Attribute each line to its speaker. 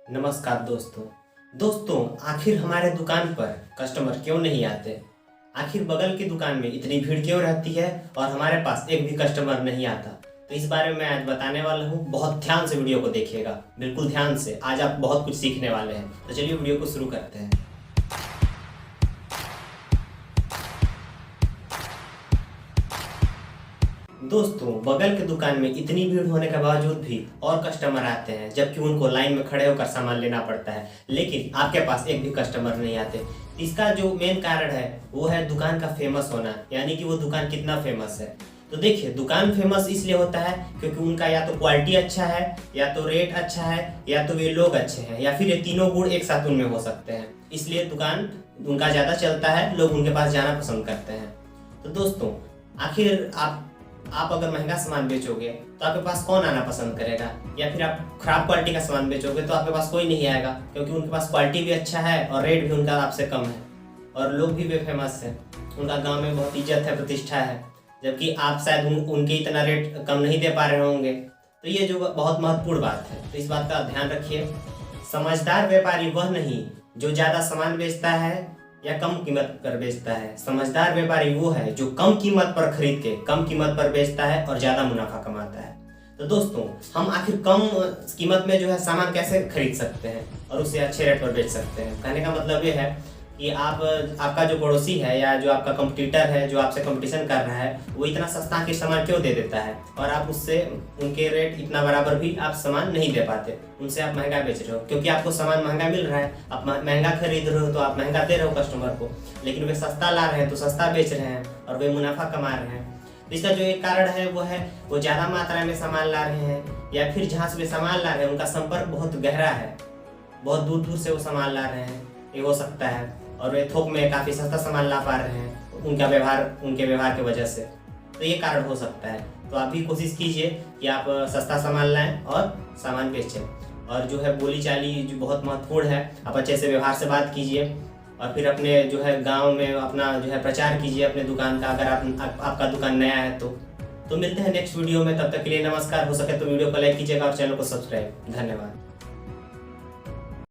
Speaker 1: नमस्कार दोस्तों आखिर हमारे दुकान पर कस्टमर क्यों नहीं आते। आखिर बगल की दुकान में इतनी भीड़ क्यों रहती है और हमारे पास एक भी कस्टमर नहीं आता। तो इस बारे में आज बताने वाला हूँ। बहुत ध्यान से वीडियो को देखिएगा, बिल्कुल ध्यान से। आज आप बहुत कुछ सीखने वाले हैं। तो चलिए वीडियो को शुरू करते हैं। दोस्तों बगल के दुकान में इतनी भीड़ होने के बावजूद भी और कस्टमर आते हैं, जबकि उनको लाइन में खड़े होकर सामान लेना पड़ता है, लेकिन आपके पास एक भी कस्टमर नहीं आते। इसका जो मेन कारण है वो है दुकान का फेमस होना, यानी कि वो दुकान कितना फेमस है। तो देखिए, दुकान फेमस इसलिए होता है क्योंकि उनका या तो क्वालिटी अच्छा है, या तो रेट अच्छा है, या तो वे लोग अच्छे हैं, या फिर ये तीनों गुण एक साथ उनमें हो सकते हैं। इसलिए दुकान उनका ज़्यादा चलता है, लोग उनके पास जाना पसंद करते हैं। तो दोस्तों आखिर आप अगर महंगा सामान बेचोगे तो आपके पास कौन आना पसंद करेगा, या फिर आप खराब क्वालिटी का सामान बेचोगे तो आपके पास कोई नहीं आएगा, क्योंकि उनके पास क्वालिटी भी अच्छा है और रेट भी उनका आपसे कम है और लोग भी फेमस है। उनका गांव में बहुत इज्जत है, प्रतिष्ठा है, जबकि आप शायद उनके इतना रेट कम नहीं दे पा रहे होंगे। तो ये जो बहुत महत्वपूर्ण बात है, तो इस बात का ध्यान रखिए। समझदार व्यापारी वह नहीं जो ज़्यादा सामान बेचता है या कम कीमत पर बेचता है। समझदार व्यापारी वो है जो कम कीमत पर खरीद के कम कीमत पर बेचता है और ज़्यादा मुनाफा कमाता है। तो दोस्तों हम आखिर कम कीमत में जो है सामान कैसे खरीद सकते हैं और उसे अच्छे रेट पर बेच सकते हैं। कहने का मतलब ये है कि आपका जो पड़ोसी है या जो आपका कंपटीटर है, जो आपसे कंपटीशन कर रहा है, वो इतना सस्ता के सामान क्यों दे देता है और आप उससे उनके रेट इतना बराबर भी आप सामान नहीं दे पाते। उनसे आप महंगा बेच रहे हो क्योंकि आपको सामान महंगा मिल रहा है। आप महंगा खरीद रहे हो तो आप महंगा दे रहे हो कस्टमर को, लेकिन वे सस्ता ला रहे हैं तो सस्ता बेच रहे हैं और वे मुनाफा कमा रहे हैं। तो इसका जो एक कारण है वो है वो ज़्यादा मात्रा में सामान ला रहे हैं, या फिर जहाँ से वे सामान ला रहे हैं उनका संपर्क बहुत गहरा है, बहुत दूर दूर से वो सामान ला रहे हैं, ये हो सकता है। और वे थोक में काफ़ी सस्ता सामान ला पा रहे हैं उनके व्यवहार की वजह से। तो ये कारण हो सकता है। तो आप भी कोशिश कीजिए कि आप सस्ता सामान लाएं और सामान बेचें। और जो है बोली चाली जो बहुत महत्वपूर्ण है, आप अच्छे से व्यवहार से बात कीजिए और फिर अपने जो है गांव में अपना जो है प्रचार कीजिए अपने दुकान का, अगर आपका दुकान नया है तो मिलते हैं नेक्स्ट वीडियो में। तब तक के लिए नमस्कार। हो सके तो वीडियो को लाइक कीजिएगा और चैनल को सब्सक्राइब। धन्यवाद।